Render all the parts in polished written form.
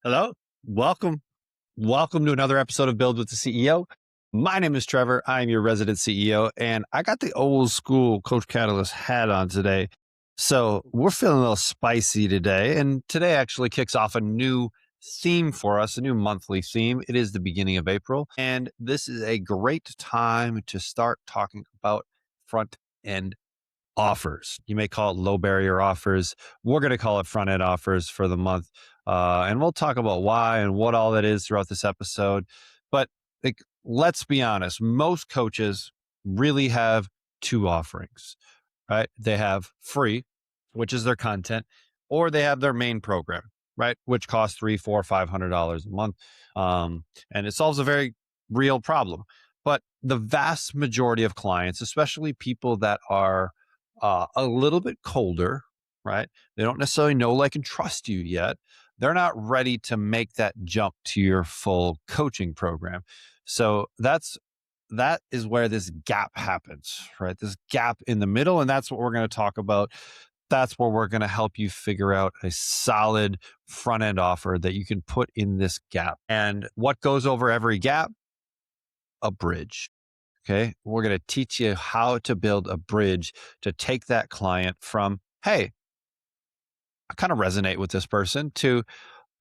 Hello, welcome. Welcome to another episode of Build with the CEO. My name is Trevor. I'm your resident CEO, and I got the old school Coach Catalyst hat on today. So we're feeling a little spicy today. And today actually kicks off a new theme for us, a new monthly theme. It is the beginning of April, and this is a great time to start talking about front end offers. You may call it low barrier offers. We're going to call it front end offers for the month. And we'll talk about why and what all that is throughout this episode. But let's be honest, most coaches really have two offerings, right? They have free, which is their content, or they have their main program, right? Which costs $300, $400, $500 a month. And it solves a very real problem. But the vast majority of clients, especially people that are a little bit colder, right? They don't necessarily know, like, and trust you yet. They're not ready to make that jump to your full coaching program. So that is where this gap happens, right? This gap in the middle. And that's what we're going to talk about. That's where we're going to help you figure out a solid front end offer that you can put in this gap. And what goes over every gap? A bridge. Okay. We're going to teach you how to build a bridge to take that client from, hey, I kind of resonate with this person, to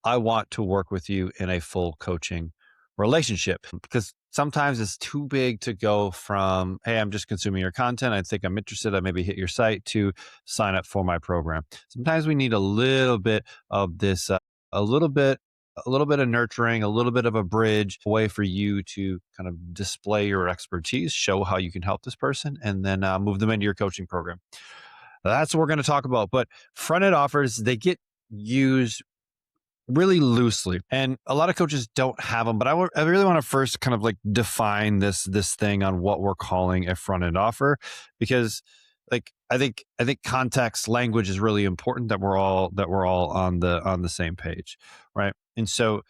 I want to work with you in a full coaching relationship. Because sometimes it's too big to go from, hey, I'm just consuming your content, I think I'm interested, I maybe hit your site, to sign up for my program. Sometimes we need a little bit of this, a little bit of nurturing, a little bit of a bridge, a way for you to kind of display your expertise, show how you can help this person, and then move them into your coaching program. That's what we're going to talk about. But front end offers, they get used really loosely, and a lot of coaches don't have them. But I really want to first kind of like define this thing on what we're calling a front end offer, because like I think context, language is really important, that we're all on the same page, right? And so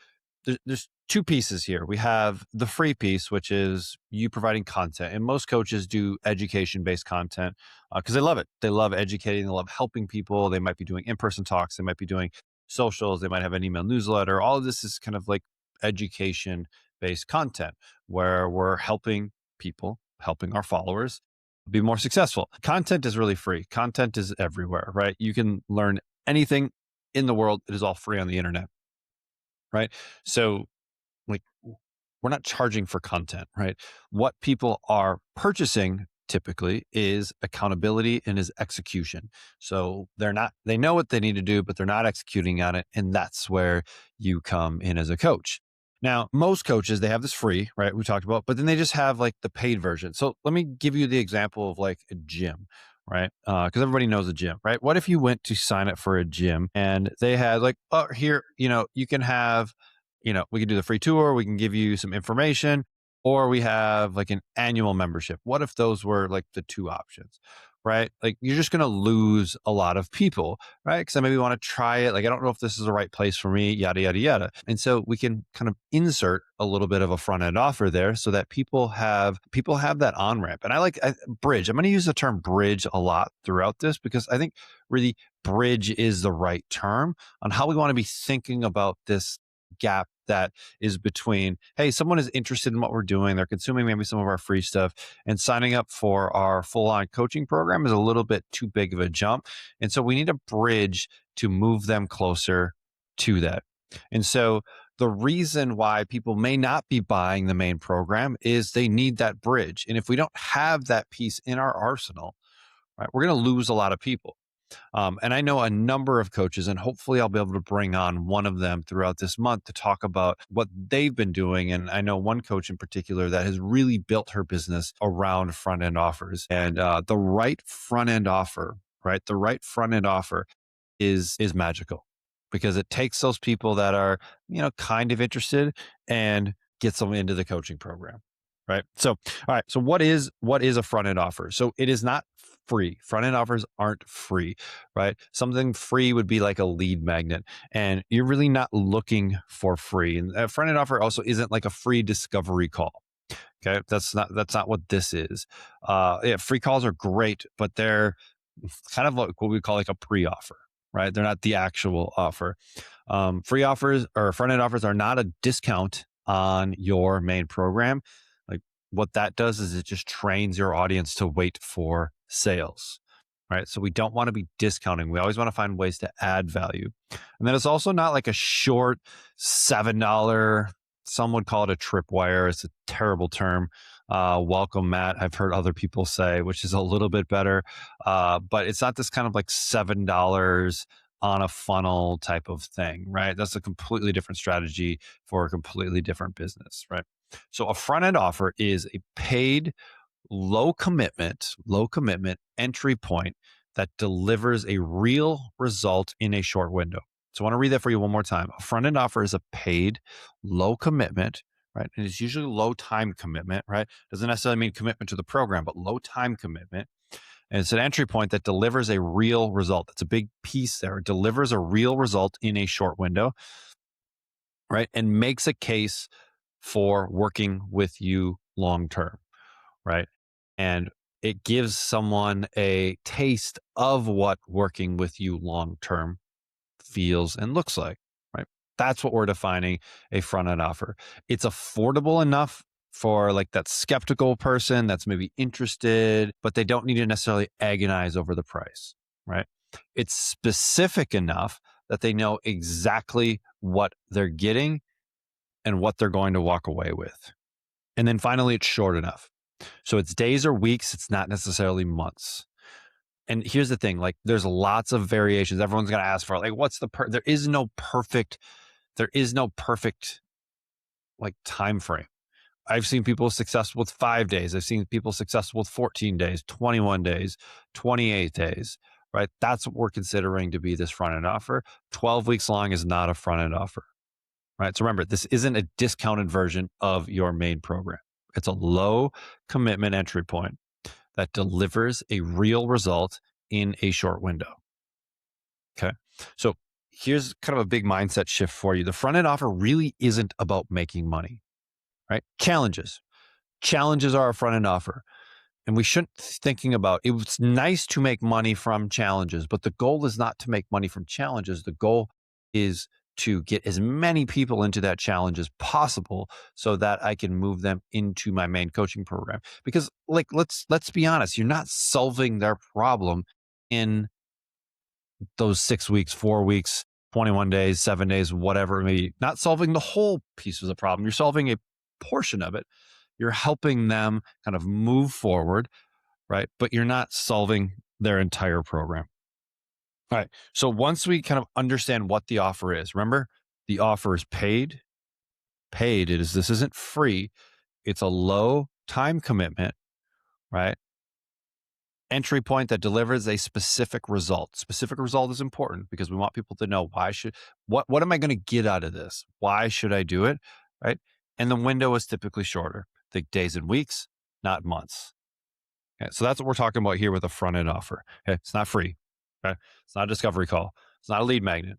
there's two pieces here. We have the free piece, which is you providing content. And most coaches do education-based content because they love it. They love educating. They love helping people. They might be doing in-person talks. They might be doing socials. They might have an email newsletter. All of this is kind of like education-based content where we're helping people, helping our followers be more successful. Content is really free. Content is everywhere, right? You can learn anything in the world. It is all free on the internet, right? So like, we're not charging for content, right? What people are purchasing typically is accountability and is execution. So they know what they need to do, but they're not executing on it. And that's where you come in as a coach. Now, most coaches, they have this free, right? We talked about, but then they just have like the paid version. So let me give you the example of like a gym, right? Because everybody knows a gym, right? What if you went to sign up for a gym and they had like, oh, here, you can have, we can do the free tour, we can give you some information, or we have like an annual membership. What if those were like the two options, right? Like, you're just going to lose a lot of people, right? Because I maybe want to try it. Like, I don't know if this is the right place for me, yada, yada, yada. And so we can kind of insert a little bit of a front end offer there so that people have that on ramp. And I like bridge. I'm going to use the term bridge a lot throughout this, because I think really bridge is the right term on how we want to be thinking about this gap that is between, hey, someone is interested in what we're doing, they're consuming maybe some of our free stuff, and signing up for our full-on coaching program is a little bit too big of a jump. And so we need a bridge to move them closer to that. And so the reason why people may not be buying the main program is they need that bridge. And if we don't have that piece in our arsenal, right, we're going to lose a lot of people. And I know a number of coaches, and hopefully I'll be able to bring on one of them throughout this month to talk about what they've been doing. And I know one coach in particular that has really built her business around front end offers. And the right front end offer, right? The right front end offer is magical, because it takes those people that are, kind of interested and gets them into the coaching program. Right. So, all right. So what is a front end offer? So it is not free. Front end offers aren't free, right? Something free would be like a lead magnet, and you're really not looking for free. And a front end offer also isn't like a free discovery call. Okay. That's not what this is. Yeah, free calls are great, but they're kind of like what we call like a pre-offer, right? They're not the actual offer. Free offers or front-end offers are not a discount on your main program. Like what that does is it just trains your audience to wait for sales, right? So we don't want to be discounting. We always want to find ways to add value. And then it's also not like a short $7, some would call it a tripwire. It's a terrible term. Welcome, Matt. I've heard other people say, which is a little bit better. But it's not this kind of like $7 on a funnel type of thing, right? That's a completely different strategy for a completely different business, right? So a front end offer is a paid, low commitment entry point that delivers a real result in a short window. So I want to read that for you one more time. A front end offer is a paid, low commitment, right? And it's usually low time commitment, right? Doesn't necessarily mean commitment to the program, but low time commitment. And it's an entry point that delivers a real result. That's a big piece there. It delivers a real result in a short window, right? And makes a case for working with you long term, right? And it gives someone a taste of what working with you long term feels and looks like, right? That's what we're defining a front end offer. It's affordable enough for like that skeptical person that's maybe interested, but they don't need to necessarily agonize over the price, right? It's specific enough that they know exactly what they're getting and what they're going to walk away with. And then finally, it's short enough. So it's days or weeks. It's not necessarily months. And here's the thing, like there's lots of variations. Everyone's going to ask for like, what's the, there is no perfect like time frame. I've seen people successful with 5 days. I've seen people successful with 14 days, 21 days, 28 days, right? That's what we're considering to be this front end offer. 12 weeks long is not a front end offer, right? So remember, this isn't a discounted version of your main program. It's a low commitment entry point that delivers a real result in a short window. Okay. So here's kind of a big mindset shift for you. The front end offer really isn't about making money, right? Challenges are a front end offer. And we shouldn't thinking about it's nice to make money from challenges, but the goal is not to make money from challenges. The goal is to get as many people into that challenge as possible so that I can move them into my main coaching program. Because like let's be honest, you're not solving their problem in those 6 weeks, 4 weeks, 21 days, 7 days, whatever it may be. Not solving the whole piece of the problem. You're solving a portion of it. You're helping them kind of move forward, right? But you're not solving their entire program. All right. So once we kind of understand what the offer is, remember the offer is paid. This isn't free. It's a low time commitment, right? Entry point that delivers a specific result. Specific result is important because we want people to know what am I going to get out of this? Why should I do it? Right. And the window is typically shorter. Think days and weeks, not months. Okay, so that's what we're talking about here with a front end offer. Okay, it's not free. Okay, it's not a discovery call. It's not a lead magnet.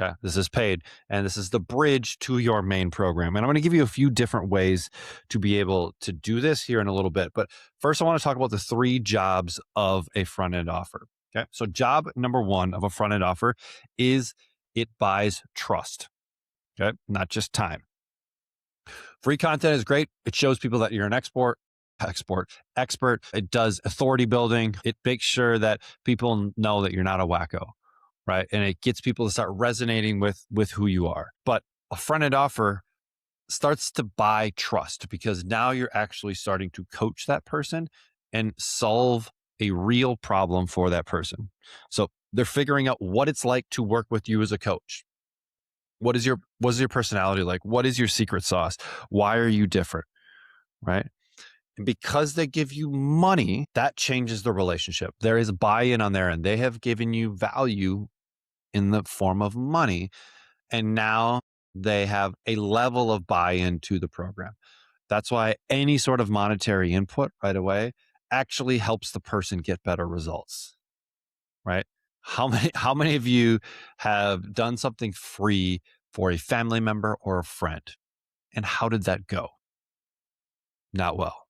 Okay, this is paid, and this is the bridge to your main program. And I'm going to give you a few different ways to be able to do this here in a little bit. But first, I want to talk about the 3 jobs of a front end offer. Okay, so job number 1 of a front end offer is it buys trust. Okay, not just time. Free content is great. It shows people that you're an expert. It does authority building. It makes sure that people know that you're not a wacko, right? And it gets people to start resonating with who you are. But a front end offer starts to buy trust because now you're actually starting to coach that person and solve a real problem for that person. So they're figuring out what it's like to work with you as a coach. What is your personality like? What is your secret sauce? Why are you different? Right? And because they give you money, that changes the relationship. There is buy-in on their end. They have given you value in the form of money. And now they have a level of buy-in to the program. That's why any sort of monetary input right away actually helps the person get better results, right? How many of you have done something free for a family member or a friend? And how did that go? Not well,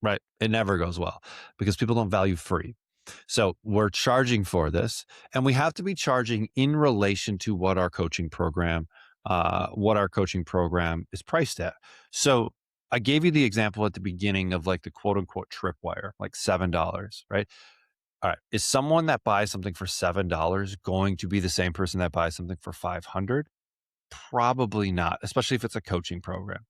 right? It never goes well because people don't value free. So we're charging for this, and we have to be charging in relation to what our coaching program is priced at. So I gave you the example at the beginning of like the quote unquote tripwire, like $7, right? All right. Is someone that buys something for $7 going to be the same person that buys something for 500? Probably not, especially if it's a coaching program,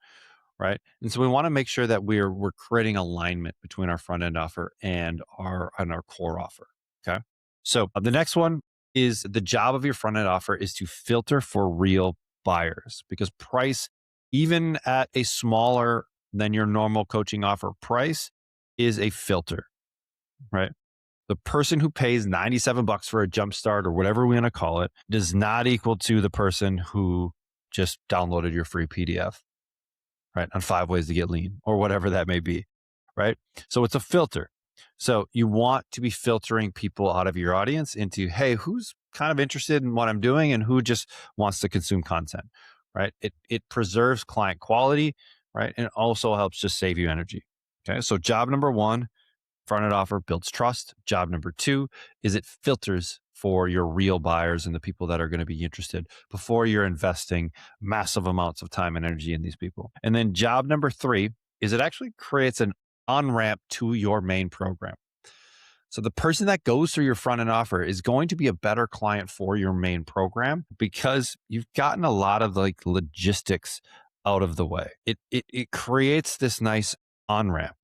right? And so we want to make sure that we're creating alignment between our front end offer and our core offer. Okay. So the next one is the job of your front end offer is to filter for real buyers, because price, even at a smaller than your normal coaching offer price, is a filter, right? The person who pays $97 for a Jumpstart or whatever we want to call it does not equal to the person who just downloaded your free PDF, right? On 5 ways to get lean or whatever that may be, right? So it's a filter. So you want to be filtering people out of your audience into, hey, who's kind of interested in what I'm doing and who just wants to consume content, right? It preserves client quality, right? And it also helps just save you energy. Okay. So job number one, front end offer builds trust. Job number two is it filters for your real buyers and the people that are going to be interested before you're investing massive amounts of time and energy in these people. And then job number three is it actually creates an on-ramp to your main program. So the person that goes through your front end offer is going to be a better client for your main program because you've gotten a lot of like logistics out of the way. It creates this nice on-ramp.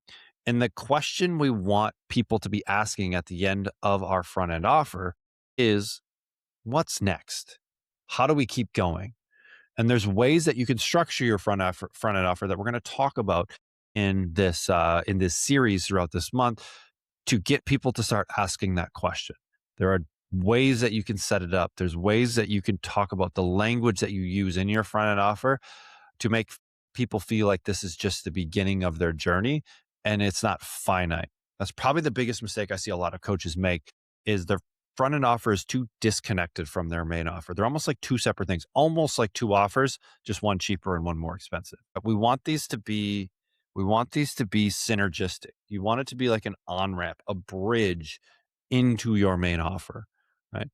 And the question we want people to be asking at the end of our front end offer is, what's next? How do we keep going? And there's ways that you can structure your front end offer that we're going to talk about in this series throughout this month to get people to start asking that question. There are ways that you can set it up. There's ways that you can talk about the language that you use in your front end offer to make people feel like this is just the beginning of their journey and it's not finite. That's probably the biggest mistake I see a lot of coaches make is their front end offer is too disconnected from their main offer. They're almost like two separate things, almost like two offers, just one cheaper and one more expensive. But we want these to be synergistic. You want it to be like an on-ramp, a bridge into your main offer, right?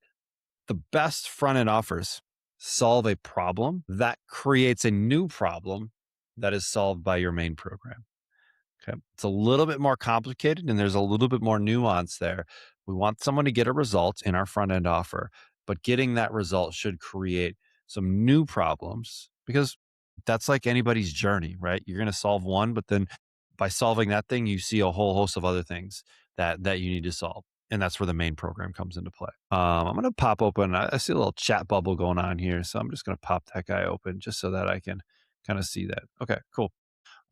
The best front end offers solve a problem that creates a new problem that is solved by your main program. Okay. It's a little bit more complicated and there's a little bit more nuance there. We want someone to get a result in our front end offer, but getting that result should create some new problems because that's like anybody's journey, right? You're going to solve one, but then by solving that thing, you see a whole host of other things that you need to solve. And that's where the main program comes into play. I'm going to pop open. I see a little chat bubble going on here. So I'm just going to pop that guy open just so that I can kind of see that. Okay, cool.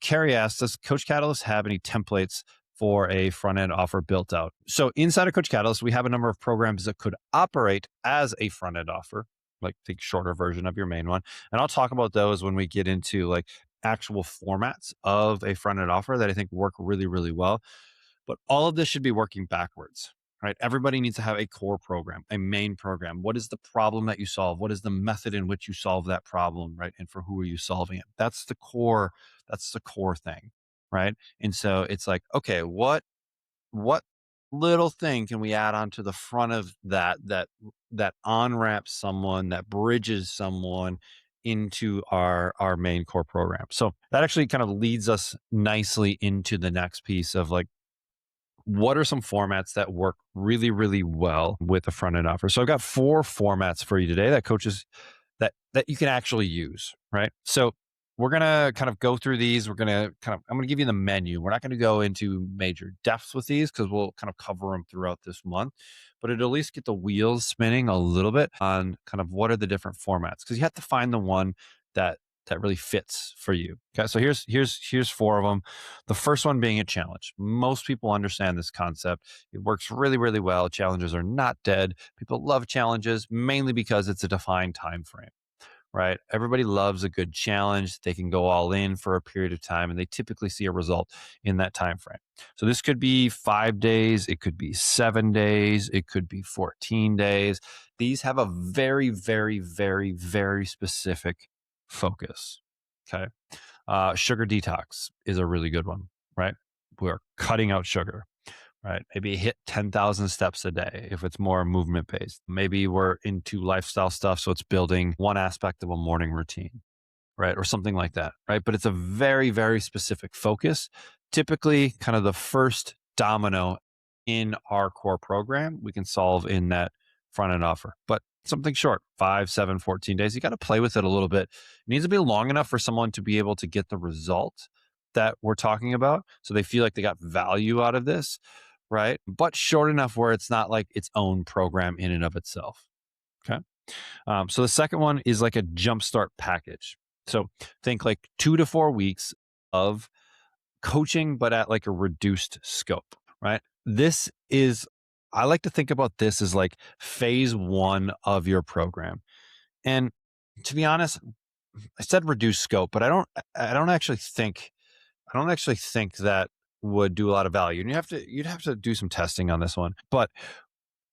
Carrie asks, does Coach Catalyst have any templates for a front end offer built out? So inside of Coach Catalyst, we have a number of programs that could operate as a front end offer, like the shorter version of your main one. And I'll talk about those when we get into like actual formats of a front end offer that I think work really, really well. But all of this should be working backwards, right? Everybody needs to have a core program, a main program. What is the problem that you solve? What is the method in which you solve that problem, right? And for who are you solving it? That's the core thing, right? And so it's like, okay, what little thing can we add onto the front of that on-ramps someone, that bridges someone into our main core program? So that actually kind of leads us nicely into the next piece of like, what are some formats that work really, really well with a front end offer? So I've got 4 formats for you today that coaches that you can actually use, right? So we're going to kind of go through these. I'm going to give you the menu. We're not going to go into major depths with these because we'll kind of cover them throughout this month, but it'll at least get the wheels spinning a little bit on kind of what are the different formats, because you have to find the one that really fits for you. Okay. So here's 4 of them. The first one being a challenge. Most people understand this concept. It works really, really well. Challenges are not dead. People love challenges mainly because it's a defined time frame, right? Everybody loves a good challenge. They can go all in for a period of time and they typically see a result in that time frame. So this could be 5 days, it could be 7 days, it could be 14 days. These have a very, very, very, very specific focus. Okay. Sugar detox is a really good one, right? We're cutting out sugar, right? Maybe hit 10,000 steps a day if it's more movement based. Maybe we're into lifestyle stuff. So it's building one aspect of a morning routine, right? Or something like that, right? But it's a very, very specific focus. Typically, kind of the first domino in our core program, we can solve in that front end offer. But something short, 5, 7, 14 days, you got to play with it a little bit. It needs to be long enough for someone to be able to get the result that we're talking about. So they feel like they got value out of this, right? But short enough where it's not like its own program in and of itself. Okay. So the second one is like a jumpstart package. So think like 2 to 4 weeks of coaching, but at like a reduced scope, right? This is, I like to think about this as like phase one of your program. And to be honest, I said reduced scope, but I don't actually think, that would do a lot of value. And you'd have to do some testing on this one. But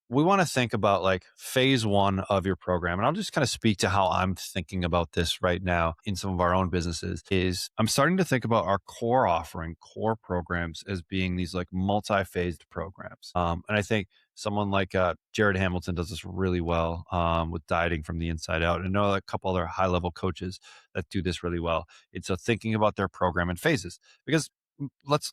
we want to think about like phase one of your program. And I'll just kind of speak to how I'm thinking about this right now in some of our own businesses is I'm starting to think about our core offering, core programs as being these like multi-phased programs. And I think someone like Jared Hamilton does this really well with dieting from the inside out. And I know a couple other high level coaches that do this really well. It's a thinking about their program in phases because let's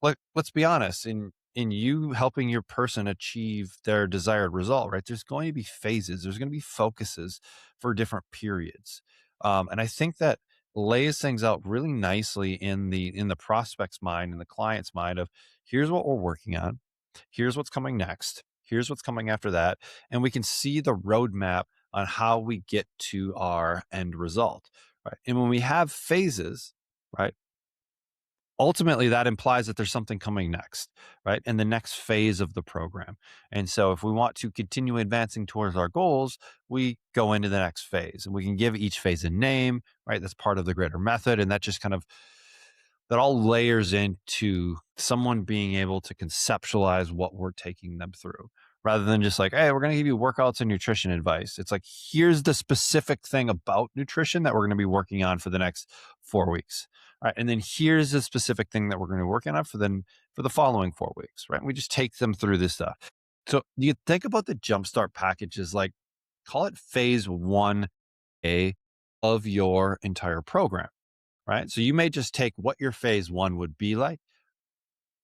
be honest in you helping your person achieve their desired result, right? There's going to be phases, there's going to be focuses for different periods. And I think that lays things out really nicely in the prospect's mind and the client's mind of here's what we're working on, here's what's coming next, here's what's coming after that. And we can see the roadmap on how we get to our end result. Right. And when we have phases, right? Ultimately that implies that there's something coming next, right? And the next phase of the program. And so if we want to continue advancing towards our goals, we go into the next phase and we can give each phase a name, right? That's part of the greater method. And that just kind of, that all layers into someone being able to conceptualize what we're taking them through rather than just like, hey, we're going to give you workouts and nutrition advice. It's like, here's the specific thing about nutrition that we're going to be working on for the next 4 weeks. Right. And then here's the specific thing that we're going to be working on for the following 4 weeks. Right. And we just take them through this stuff. So you think about the Jumpstart packages, like call it phase 1A of your entire program. Right. So you may just take what your phase one would be like,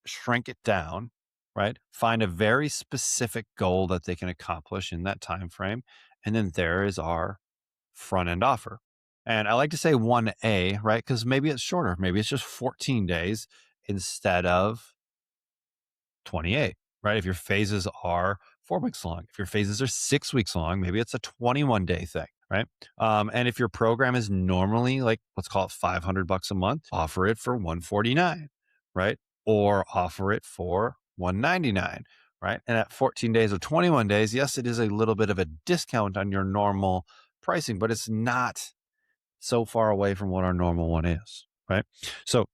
shrink it down, right? Find a very specific goal that they can accomplish in that time frame. And then there is our front end offer. And I like to say 1A, right? Because maybe it's shorter. Maybe it's just 14 days instead of 28, right? If your phases are 4 weeks long, if your phases are 6 weeks long, maybe it's a 21-day thing, right? And if your program is normally like, let's call it $500 a month, offer it for $149, right? Or offer it for $199, right? And at 14 days or 21 days, yes, it is a little bit of a discount on your normal pricing, but it's not so far away from what our normal one is, right? So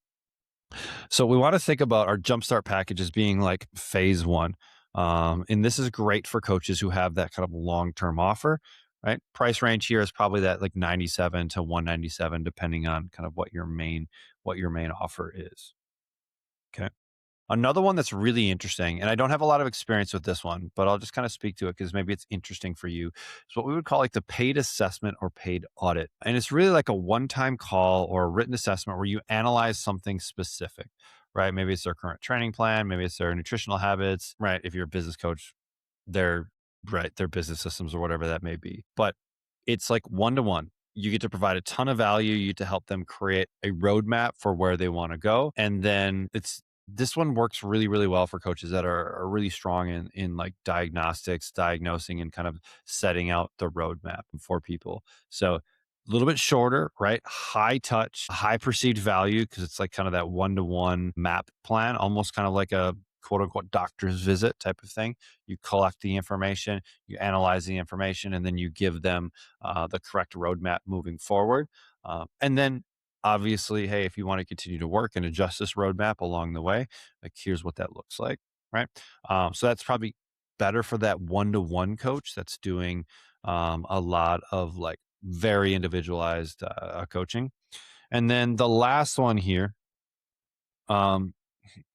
we want to think about our Jumpstart package as being like phase one. And this is great for coaches who have that kind of long-term offer, right? Price range here is probably that like 97 to 197, depending on kind of what your main offer is. Okay. Another one that's really interesting, and I don't have a lot of experience with this one, but I'll just kind of speak to it because maybe it's interesting for you. It's what we would call like the paid assessment or paid audit. And it's really like a one-time call or a written assessment where you analyze something specific, right? Maybe it's their current training plan, maybe it's their nutritional habits, right? If you're a business coach, their their business systems or whatever that may be. But it's like one-to-one. You get to provide a ton of value. You get to help them create a roadmap for where they want to go. And then this one works really, really well for coaches that are really strong in like diagnostics, diagnosing, and kind of setting out the roadmap for people. So a little bit shorter, right? High touch, high perceived value, because it's like kind of that one-to-one map plan, almost kind of like a quote unquote doctor's visit type of thing. You collect the information, you analyze the information, and then you give them the correct roadmap moving forward. And then obviously, hey, if you want to continue to work and adjust this roadmap along the way, like here's what that looks like, right? So that's probably better for that one-to-one coach that's doing a lot of like very individualized coaching. And then the last one here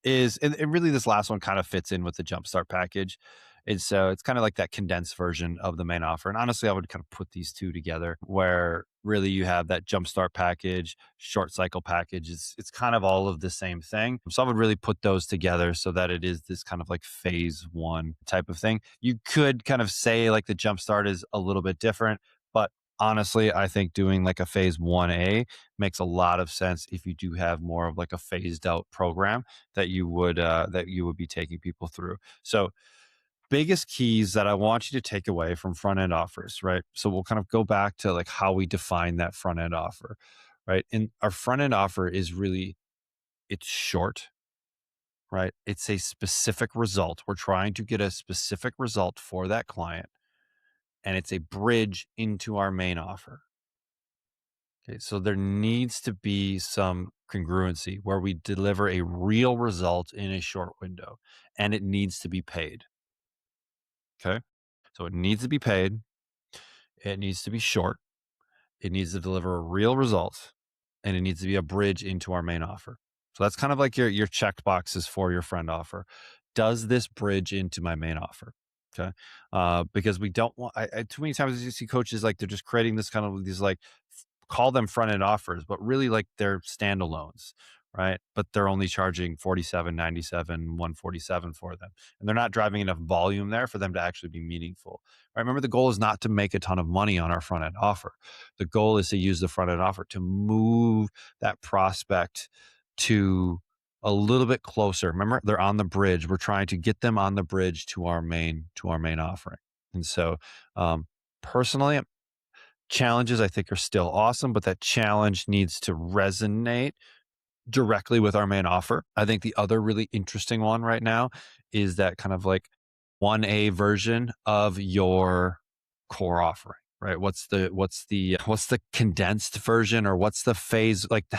is, and really this last one kind of fits in with the Jumpstart package. And so it's kind of like that condensed version of the main offer. And honestly, I would kind of put these two together where really you have that Jumpstart package, short cycle package. It's kind of all of the same thing. So I would really put those together so that it is this kind of like phase one type of thing. You could kind of say like the Jumpstart is a little bit different, but honestly, I think doing like a phase 1A makes a lot of sense if you do have more of like a phased out program that you would be taking people through. So biggest keys that I want you to take away from front end offers, right? So we'll kind of go back to like how we define that front end offer, right? And our front end offer is really, it's short, right? It's a specific result. We're trying to get a specific result for that client, and it's a bridge into our main offer. Okay, so there needs to be some congruency where we deliver a real result in a short window, and it needs to be paid. Okay. So it needs to be paid. It needs to be short. It needs to deliver a real result, and it needs to be a bridge into our main offer. So that's kind of like your checked boxes for your friend offer. Does this bridge into my main offer? Okay. Because we don't want, too many times you see coaches like they're just creating this kind of these like, call them front end offers, but really like they're standalones, right? But they're only charging 47.97, 147 for them. And they're not driving enough volume there for them to actually be meaningful. Right? Remember, the goal is not to make a ton of money on our front end offer. The goal is to use the front end offer to move that prospect to a little bit closer. Remember, they're on the bridge. We're trying to get them on the bridge to our main offering. And so, personally, challenges I think are still awesome, but that challenge needs to resonate directly with our main offer. I think the other really interesting one right now is that kind of like 1A version of your core offering, right? What's the condensed version, or what's the phase, like the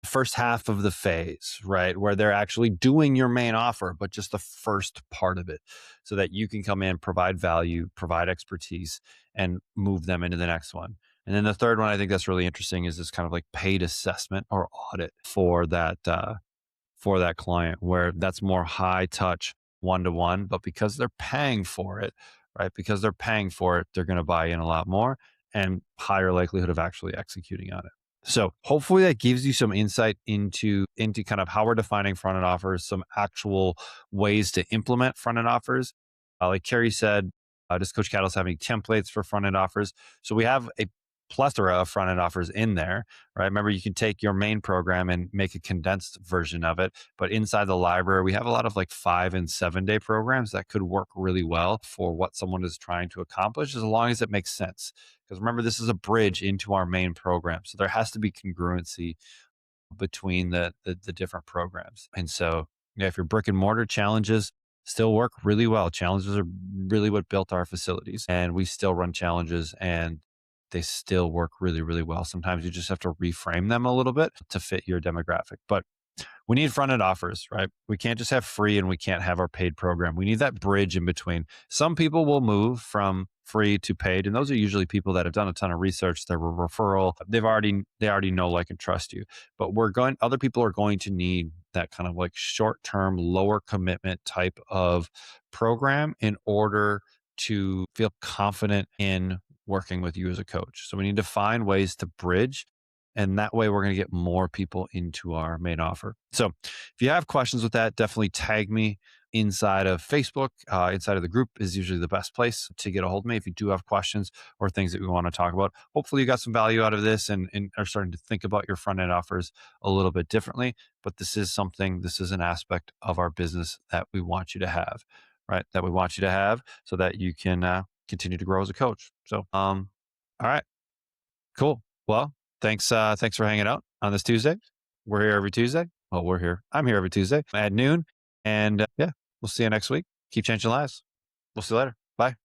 first half of the phase, right? Where they're actually doing your main offer, but just the first part of it, so that you can come in, provide value, provide expertise, and move them into the next one. And then the third one I think that's really interesting is this kind of like paid assessment or audit for that client, where that's more high touch, one-to-one, but because they're paying for it, right? Because they're paying for it, they're going to buy in a lot more and higher likelihood of actually executing on it. So hopefully that gives you some insight into kind of how we're defining front end offers, some actual ways to implement front end offers. Like Carrie said, does Coach Catalyst have any templates for front end offers? So we have a plethora of front end offers in there, right? Remember, you can take your main program and make a condensed version of it. But inside the library, we have a lot of like 5 and 7 day programs that could work really well for what someone is trying to accomplish, as long as it makes sense. Because remember, this is a bridge into our main program. So there has to be congruency between the different programs. And so, if your brick and mortar, challenges still work really well. Challenges are really what built our facilities, and we still run challenges, and they still work really, really well. Sometimes you just have to reframe them a little bit to fit your demographic. But we need front end offers, right? We can't just have free and we can't have our paid program. We need that bridge in between. Some people will move from free to paid, and those are usually people that have done a ton of research. They're a referral. They already know, like, and trust you. But other people are going to need that kind of like short-term, lower commitment type of program in order to feel confident in working with you as a coach. So we need to find ways to bridge, and that way we're going to get more people into our main offer. So if you have questions with that, definitely tag me inside of Facebook. Inside of the group is usually the best place to get a hold of me if you do have questions or things that we want to talk about. Hopefully you got some value out of this and are starting to think about your front end offers a little bit differently. But this is an aspect of our business that we want you to have, right? That we want you to have so that you can continue to grow as a coach. So, all right, cool. Well, thanks for hanging out on this Tuesday. We're here every Tuesday. Well, I'm here every Tuesday at noon. And yeah, we'll see you next week. Keep changing lives. We'll see you later. Bye.